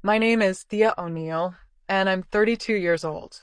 My name is Thea O'Neill, and I'm 32 years old.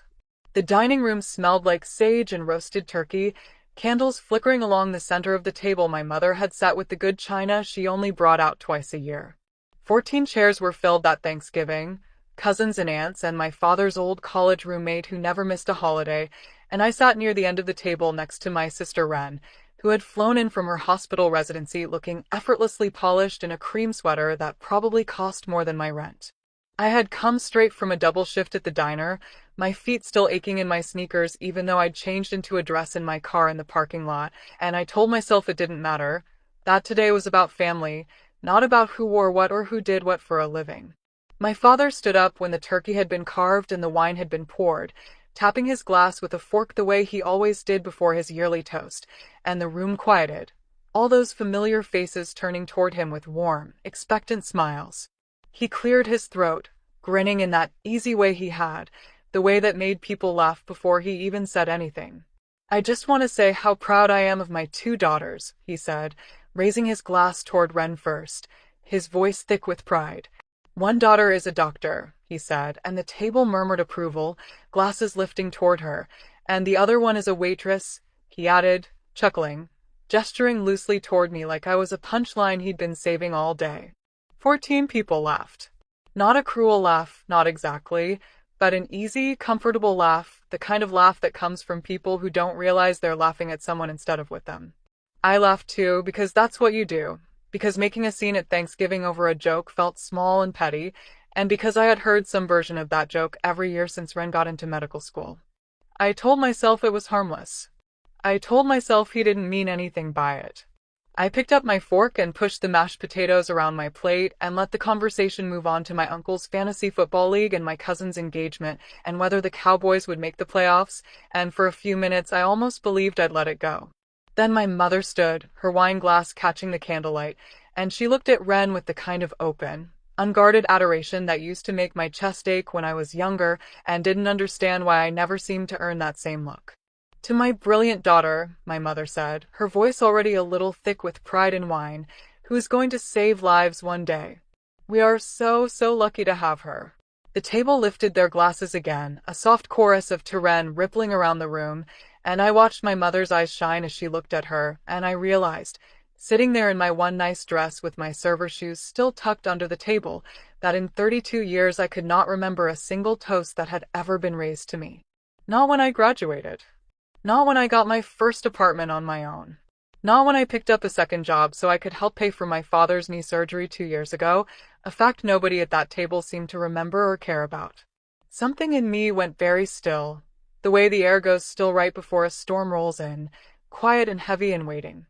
The dining room smelled like sage and roasted turkey, candles flickering along the center of the table my mother had set with the good china she only brought out twice a year. 14 chairs were filled that Thanksgiving, cousins and aunts and my father's old college roommate who never missed a holiday, and I sat near the end of the table next to my sister Wren, who had flown in from her hospital residency looking effortlessly polished in a cream sweater that probably cost more than my rent. I had come straight from a double shift at the diner, my feet still aching in my sneakers even though I'd changed into a dress in my car in the parking lot, and I told myself it didn't matter, that today was about family, not about who wore what or who did what for a living. My father stood up when the turkey had been carved and the wine had been poured, tapping his glass with a fork the way he always did before his yearly toast, and the room quieted, all those familiar faces turning toward him with warm, expectant smiles. He cleared his throat, grinning in that easy way he had, the way that made people laugh before he even said anything. "I just want to say how proud I am of my two daughters," he said, raising his glass toward Wren first, his voice thick with pride. "One daughter is a doctor," he said, and the table murmured approval, glasses lifting toward her, "and the other one is a waitress," he added, chuckling, gesturing loosely toward me like I was a punchline he'd been saving all day. 14 people laughed. Not a cruel laugh, not exactly, but an easy, comfortable laugh, the kind of laugh that comes from people who don't realize they're laughing at someone instead of with them. I laughed too, because that's what you do, because making a scene at Thanksgiving over a joke felt small and petty, and because I had heard some version of that joke every year since Wren got into medical school. I told myself it was harmless. I told myself he didn't mean anything by it. I picked up my fork and pushed the mashed potatoes around my plate and let the conversation move on to my uncle's fantasy football league and my cousin's engagement and whether the Cowboys would make the playoffs, and for a few minutes I almost believed I'd let it go. Then my mother stood, her wine glass catching the candlelight, and she looked at Wren with the kind of open, unguarded adoration that used to make my chest ache when I was younger and didn't understand why I never seemed to earn that same look. "To my brilliant daughter," my mother said, her voice already a little thick with pride and wine, "who is going to save lives one day. We are so lucky to have her." The table lifted their glasses again, a soft chorus of to Wren rippling around the room, and I watched my mother's eyes shine as she looked at her, and I realized, sitting there in my one nice dress with my server shoes still tucked under the table, that in 32 years I could not remember a single toast that had ever been raised to me. Not when I graduated. Not when I got my first apartment on my own. Not when I picked up a second job so I could help pay for my father's knee surgery 2 years ago, a fact nobody at that table seemed to remember or care about. Something in me went very still, the way the air goes still right before a storm rolls in, quiet and heavy and waiting.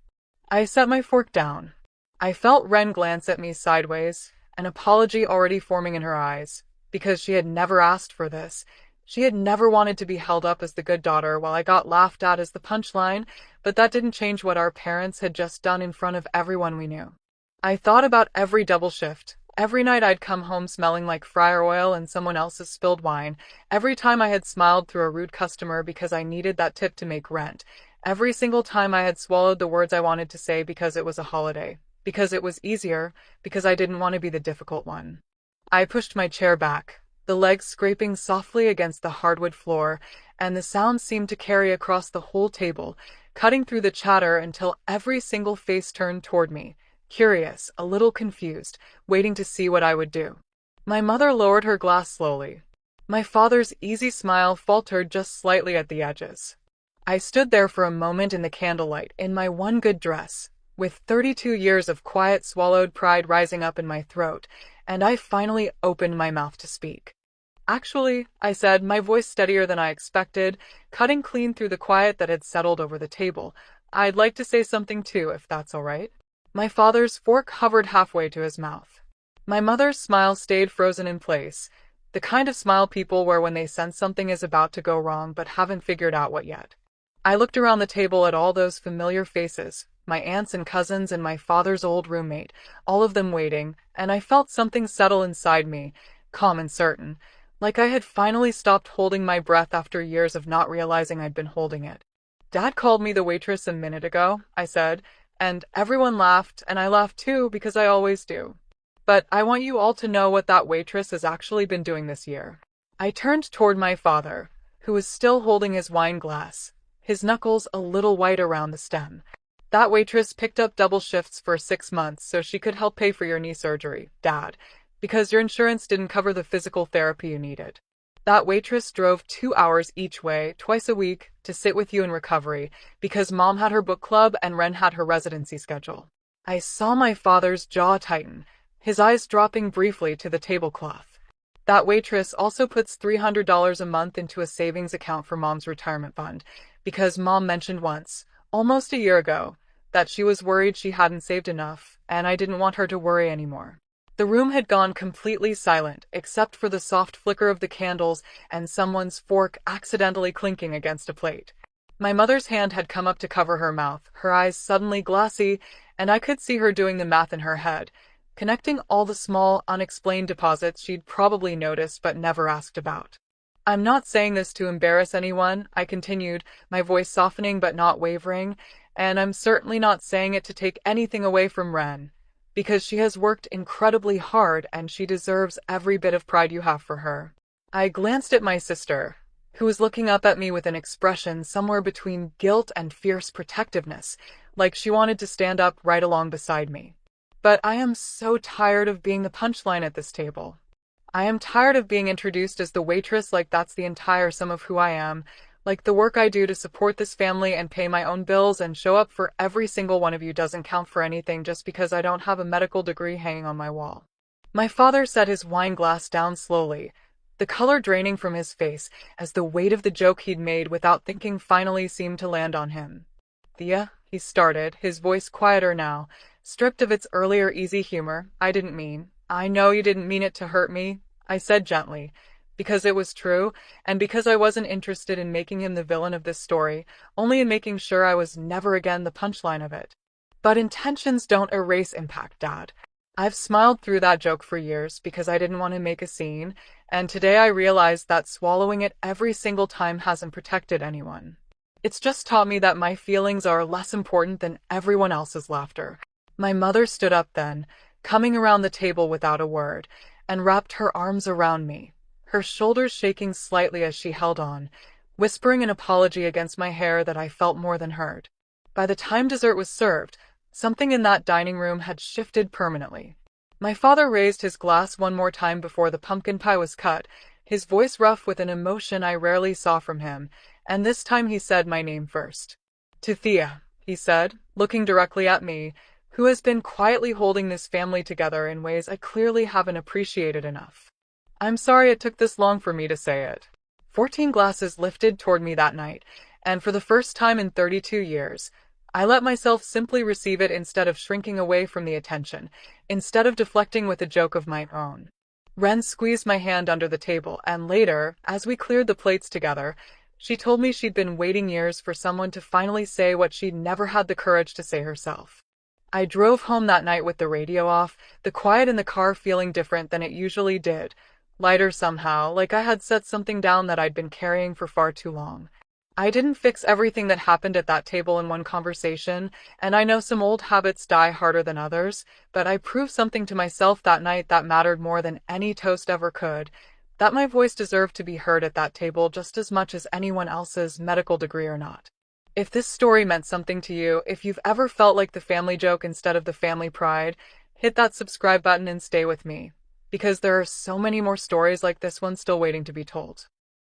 I set my fork down. I felt Wren glance at me sideways, an apology already forming in her eyes, because she had never asked for this. She had never wanted to be held up as the good daughter while I got laughed at as the punchline, but that didn't change what our parents had just done in front of everyone we knew. I thought about every double shift, every night I'd come home smelling like fryer oil and someone else's spilled wine, every time I had smiled through a rude customer because I needed that tip to make rent, every single time I had swallowed the words I wanted to say because it was a holiday, because it was easier, because I didn't want to be the difficult one. I pushed my chair back, the legs scraping softly against the hardwood floor, and the sound seemed to carry across the whole table, cutting through the chatter until every single face turned toward me, curious, a little confused, waiting to see what I would do. My mother lowered her glass slowly. My father's easy smile faltered just slightly at the edges. I stood there for a moment in the candlelight, in my one good dress, with 32 years of quiet swallowed pride rising up in my throat, and I finally opened my mouth to speak. "Actually," I said, my voice steadier than I expected, cutting clean through the quiet that had settled over the table, "I'd like to say something too, if that's all right." My father's fork hovered halfway to his mouth. My mother's smile stayed frozen in place, the kind of smile people wear when they sense something is about to go wrong but haven't figured out what yet. I looked around the table at all those familiar faces, my aunts and cousins and my father's old roommate, all of them waiting, and I felt something settle inside me, calm and certain, like I had finally stopped holding my breath after years of not realizing I'd been holding it. "Dad called me the waitress a minute ago," I said, and everyone laughed, and I laughed too because I always do. But I want you all to know what that waitress has actually been doing this year. I turned toward my father, who was still holding his wine glass, his knuckles a little white around the stem. That waitress picked up double shifts for 6 months so she could help pay for your knee surgery, Dad, because your insurance didn't cover the physical therapy you needed. That waitress drove 2 hours each way, twice a week, to sit with you in recovery, because Mom had her book club and Ren had her residency schedule. I saw my father's jaw tighten, his eyes dropping briefly to the tablecloth. That waitress also puts $300 a month into a savings account for Mom's retirement fund, because Mom mentioned once, almost a year ago, that she was worried she hadn't saved enough, and I didn't want her to worry anymore. The room had gone completely silent, except for the soft flicker of the candles and someone's fork accidentally clinking against a plate. My mother's hand had come up to cover her mouth, her eyes suddenly glassy, and I could see her doing the math in her head, connecting all the small, unexplained deposits she'd probably noticed but never asked about. I'm not saying this to embarrass anyone, I continued, my voice softening but not wavering, and I'm certainly not saying it to take anything away from Ren, because she has worked incredibly hard and she deserves every bit of pride you have for her. I glanced at my sister, who was looking up at me with an expression somewhere between guilt and fierce protectiveness, like she wanted to stand up right along beside me. But I am so tired of being the punchline at this table. I am tired of being introduced as the waitress like that's the entire sum of who I am, like the work I do to support this family and pay my own bills and show up for every single one of you doesn't count for anything just because I don't have a medical degree hanging on my wall. My father set his wine glass down slowly, the color draining from his face as the weight of the joke he'd made without thinking finally seemed to land on him. Thea, he started, his voice quieter now, stripped of its earlier easy humor. I know you didn't mean it to hurt me, I said gently, because it was true, and because I wasn't interested in making him the villain of this story, only in making sure I was never again the punchline of it. But intentions don't erase impact, Dad. I've smiled through that joke for years because I didn't want to make a scene, and today I realized that swallowing it every single time hasn't protected anyone. It's just taught me that my feelings are less important than everyone else's laughter. My mother stood up then, coming around the table without a word, and wrapped her arms around me, her shoulders shaking slightly as she held on, whispering an apology against my hair that I felt more than heard. By the time dessert was served, something in that dining room had shifted permanently. My father raised his glass one more time before the pumpkin pie was cut, his voice rough with an emotion I rarely saw from him, and this time he said my name first. To Thea, he said, looking directly at me, who has been quietly holding this family together in ways I clearly haven't appreciated enough. I'm sorry it took this long for me to say it. 14 glasses lifted toward me that night, and for the first time in 32 years, I let myself simply receive it instead of shrinking away from the attention, instead of deflecting with a joke of my own. Ren squeezed my hand under the table, and later, as we cleared the plates together, she told me she'd been waiting years for someone to finally say what she'd never had the courage to say herself. I drove home that night with the radio off, the quiet in the car feeling different than it usually did, lighter somehow, like I had set something down that I'd been carrying for far too long. I didn't fix everything that happened at that table in one conversation, and I know some old habits die harder than others, but I proved something to myself that night that mattered more than any toast ever could, that my voice deserved to be heard at that table just as much as anyone else's, medical degree or not. If this story meant something to you, if you've ever felt like the family joke instead of the family pride, hit that subscribe button and stay with me, because there are so many more stories like this one still waiting to be told.